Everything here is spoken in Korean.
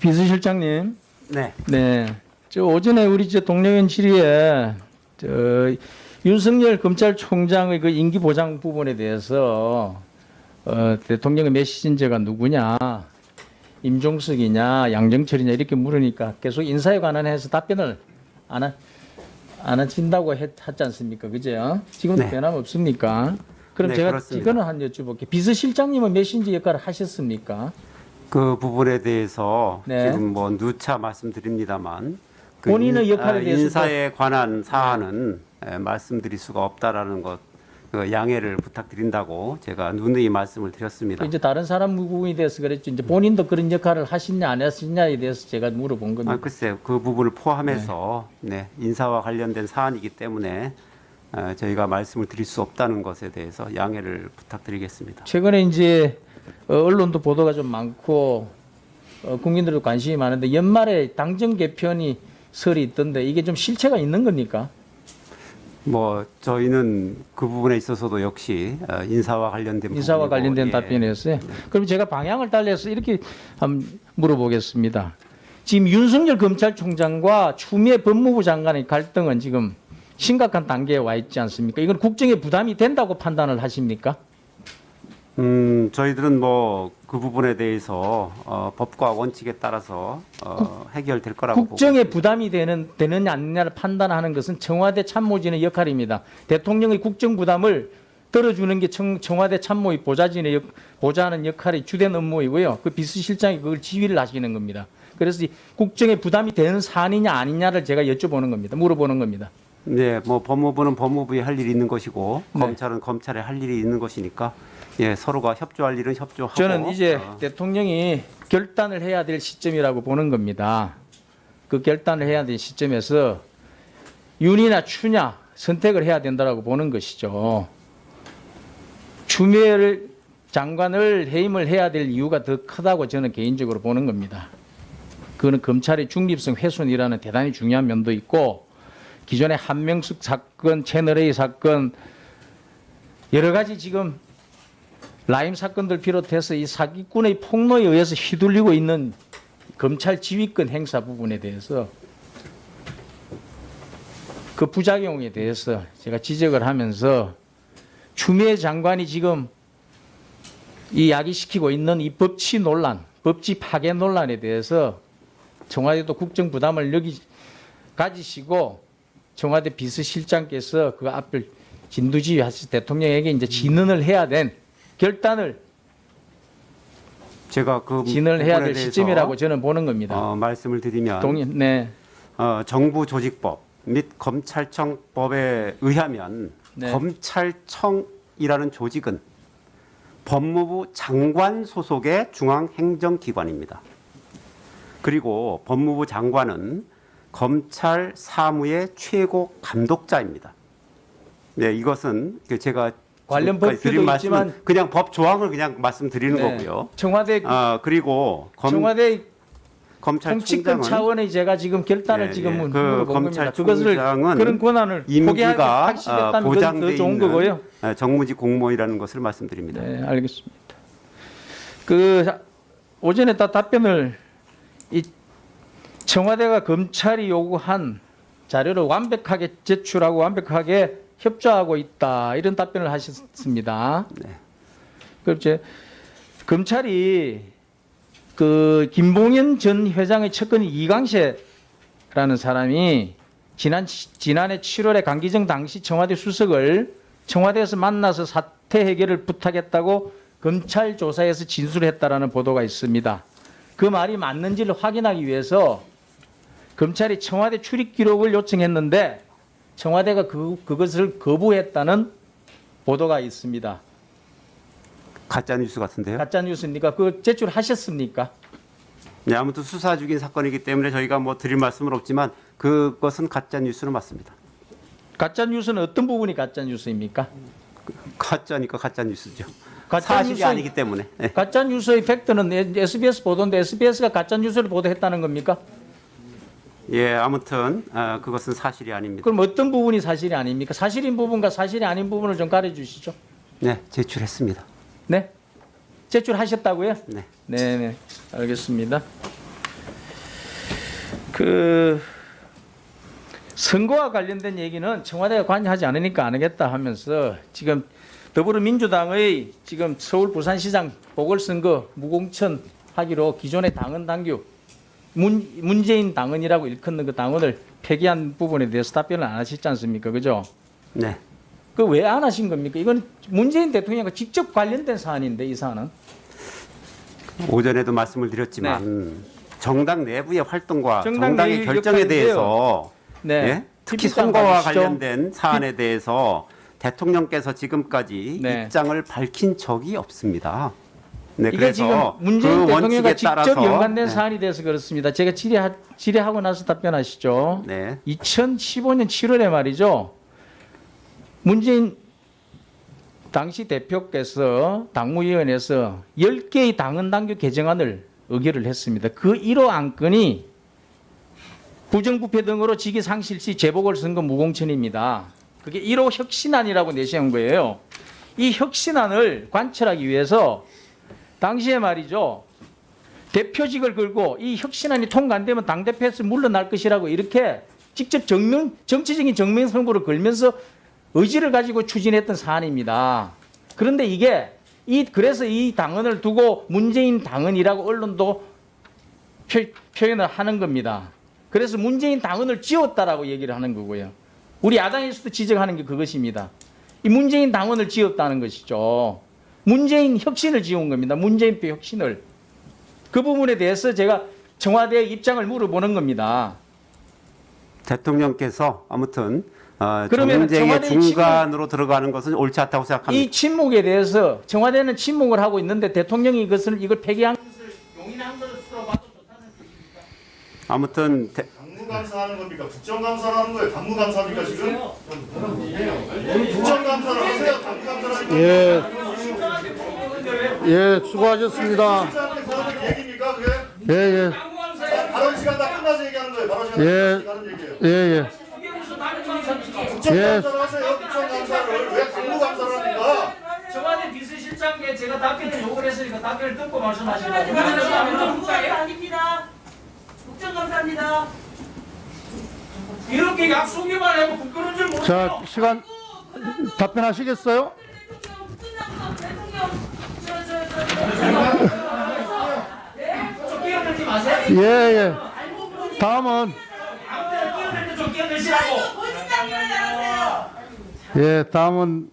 비서실장님. 네. 네. 저 오전에 우리 저 동료연 질의에 저 윤석열 검찰총장의 그 임기 보장 부분에 대해서 대통령의 메시지가 누구냐, 임종석이냐, 양정철이냐 이렇게 물으니까 계속 인사에 관한해서 답변을 안 하신다고 했지 않습니까? 그죠? 지금도 네. 변함 없습니까? 그럼 네, 제가 그렇습니다. 이거는 한 여쭤볼게요. 비서실장님은 메신저 역할을 하셨습니까? 그 부분에 대해서 네. 지금 뭐 누차 말씀드립니다만 그 본인의 역할에 대해서도- 인사에 관한 사안은 말씀드릴 수가 없다라는 것, 그 양해를 부탁드린다고 제가 누누이 말씀을 드렸습니다. 이제 다른 사람 부분에 대해서 그랬죠. 이제 본인도 그런 역할을 하시냐 안 하시냐에 대해서 제가 물어본 겁니다. 글쎄요, 그 부분을 포함해서 네, 인사와 관련된 사안이기 때문에 저희가 말씀을 드릴 수 없다는 것에 대해서 양해를 부탁드리겠습니다. 최근에 이제 언론도 보도가 좀 많고 국민들도 관심이 많은데 연말에 당정 개편이 설이 있던데 이게 좀 실체가 있는 겁니까? 뭐 저희는 그 부분에 있어서도 역시 인사와 관련된 인사와 부분이고, 관련된 예. 답변이었어요. 그럼 제가 방향을 달리해서 이렇게 한번 물어보겠습니다. 지금 윤석열 검찰총장과 추미애 법무부 장관의 갈등은 지금 심각한 단계에 와 있지 않습니까? 이건 국정에 부담이 된다고 판단을 하십니까? 저희들은 뭐 그 부분에 대해서 법과 원칙에 따라서 해결될 거라고 보고 국정에 있습니다. 부담이 되느냐 아니냐를 판단하는 것은 청와대 참모진의 역할입니다. 대통령의 국정 부담을 떨어주는 게 청와대 참모의 보좌하는 역할이 주된 업무이고요. 그 비서실장이 그걸 지휘를 하시는 겁니다. 그래서 이 국정에 부담이 되는 사안이냐 아니냐를 제가 여쭤보는 겁니다. 물어보는 겁니다. 네, 뭐 법무부는 법무부에 할 일이 있는 것이고 네. 검찰은 검찰에 할 일이 있는 것이니까 예, 서로가 협조할 일은 협조하고 저는 이제 대통령이 결단을 해야 될 시점이라고 보는 겁니다. 그 결단을 해야 될 시점에서 윤이나 추냐 선택을 해야 된다고 보는 것이죠. 추미애 장관을 해임을 해야 될 이유가 더 크다고 저는 개인적으로 보는 겁니다. 그거는 검찰의 중립성 훼손이라는 대단히 중요한 면도 있고 기존의 한명숙 사건, 채널A 사건 여러 가지 지금 라임 사건들 비롯해서 이 사기꾼의 폭로에 의해서 휘둘리고 있는 검찰 지휘권 행사 부분에 대해서 그 부작용에 대해서 제가 지적을 하면서 추미애 장관이 지금 이 야기시키고 있는 이 법치 논란, 법치 파괴 논란에 대해서 청와대도 국정 부담을 가지시고 청와대 비서실장께서 그 앞을 진두지휘하시 대통령에게 이제 진언을 해야 된 결단을 제가 그 진언을 해야 부분에 될 대해서 시점이라고 저는 보는 겁니다. 말씀을 드리면 네. 정부 조직법 및 검찰청법에 의하면 네. 검찰청이라는 조직은 법무부 장관 소속의 중앙행정기관입니다. 그리고 법무부 장관은 검찰 사무의 최고 감독자입니다. 네, 이것은 제가 관련 지금까지 드린 법규도 말씀은 있지만 그냥 법 조항을 그냥 말씀드리는 네. 거고요. 청와대 그리고 청와대 검찰총장은 통치권 차원의 제가 지금 결단을 예, 지금 예. 물어본 겁니다. 그것을 검찰총장은 그런 권한을 임기가 확실했다면 그건 보장돼 더 좋은 있는 거고요. 정무직 공무원이라는 것을 말씀드립니다. 네, 알겠습니다. 그 오전에 다 답변을 이 청와대가 검찰이 요구한 자료를 완벽하게 제출하고 완벽하게 협조하고 있다 이런 답변을 하셨습니다. 네. 그럼 이제 검찰이 그 김봉현 전 회장의 측근인 이광재라는 사람이 지난해 7월에 강기정 당시 청와대 수석을 청와대에서 만나서 사태 해결을 부탁했다고 검찰 조사에서 진술했다라는 보도가 있습니다. 그 말이 맞는지를 확인하기 위해서 검찰이 청와대 출입 기록을 요청했는데 청와대가 그것을 거부했다는 보도가 있습니다. 가짜 뉴스 같은데요. 가짜 뉴스입니까? 그 제출하셨습니까? 네, 아무튼 수사 중인 사건이기 때문에 저희가 뭐 드릴 말씀은 없지만 그것은 가짜 뉴스는 맞습니다. 가짜 뉴스는 어떤 부분이 가짜 뉴스입니까? 가짜니까 가짜 뉴스죠. 가짜 사실이 뉴스의- 아니기 때문에. 네. 가짜 뉴스의 팩트는 SBS 보도인데 SBS가 가짜 뉴스를 보도했다는 겁니까? 예, 아무튼 그것은 사실이 아닙니다. 그럼 어떤 부분이 사실이 아닙니까? 사실인 부분과 사실이 아닌 부분을 좀 가려 주시죠. 네, 제출했습니다. 네? 제출하셨다고요? 네. 네, 네. 알겠습니다. 그 선거와 관련된 얘기는 청와대가 관여하지 않으니까 안 하겠다 하면서 지금 더불어민주당의 지금 서울 부산시장 보궐선거 무공천 하기로 기존의 당헌 당규 문재인 당헌이라고 일컫는 그 당헌을 폐기한 부분에 대해서 답변을 안 하시지 않습니까? 그죠? 네. 그 왜 안 하신 겁니까? 이건 문재인 대통령과 직접 관련된 사안인데 이 사안은. 오전에도 말씀을 드렸지만 정당 내부의 활동과 정당 정당의 내의 결정에 역할인데요. 대해서 네. 예? 특히 TV장 선거와 봐주시죠. 관련된 사안에 대해서 대통령께서 지금까지 네. 입장을 밝힌 적이 없습니다. 네, 이게 그래서 지금 문재인 그 대통령과 원칙에 직접 따라서 연관된 네. 사안이 돼서 그렇습니다. 제가 질의하고 나서 답변하시죠. 네. 2015년 7월에 말이죠. 문재인 당시 대표께서 당무위원회에서 10개의 당헌 당규 개정안을 의결을 했습니다. 그 1호 안건이 부정부패 등으로 직위상실 시 재보궐선거 무공천입니다. 그게 1호 혁신안이라고 내세운 거예요. 이 혁신안을 관철하기 위해서 당시에 말이죠. 대표직을 걸고 이 혁신안이 통과 안 되면 당대표에서 물러날 것이라고 이렇게 직접 정치적인 정면 승부를 걸면서 의지를 가지고 추진했던 사안입니다. 그런데 그래서 이 당헌을 두고 문재인 당헌이라고 언론도 표현을 하는 겁니다. 그래서 문재인 당헌을 지웠다라고 얘기를 하는 거고요. 우리 야당에서도 지적하는 게 그것입니다. 이 문재인 당헌을 지웠다는 것이죠. 문재인 혁신을 지운 겁니다. 문재인표 혁신을. 그 부분에 대해서 제가 청와대의 입장을 물어보는 겁니다. 대통령께서 아무튼 그러면 정쟁의 청와대의 중간으로 들어가는 것은 옳지 않다고 생각합니다. 이 침묵에 대해서 청와대는 침묵을 하고 있는데 대통령이 이걸 폐기한 것을 용인한 것으로 봐도 좋다는 뜻입니까? 아무튼 당무감사하는 겁니까? 국정감사를 하는 거예요? 당무감사입니까 지금? 국정감사를 하세요? 당무감사를 하는 거예요? 예, 수고하셨습니다. 실장한테 그러는 얘기입니까 그게? 예, 예, 발언 시간 다 끝나서 얘기하는 거예요. 발언 시간 예. 끝나서 하는 얘기예요. 예, 예. 국정감사를 하세요. 국정감사를 왜 당무감사를 합니까? 청와대 비서실장께 제가 답변을 요구를 했으니까 답변을 듣고 말씀하시라고. 국정감사 아닙니다. 국정감사입니다. 이렇게 약속이만 하고 부끄러운 줄 모르세요. 자, 시간 답변하시겠어요? 좀 끼어들지 마세요. 예, 예. 다음은 아무튼 끼어들 때 좀 끼어들시라고. 본인당이나 잘하세요. 예, 다음은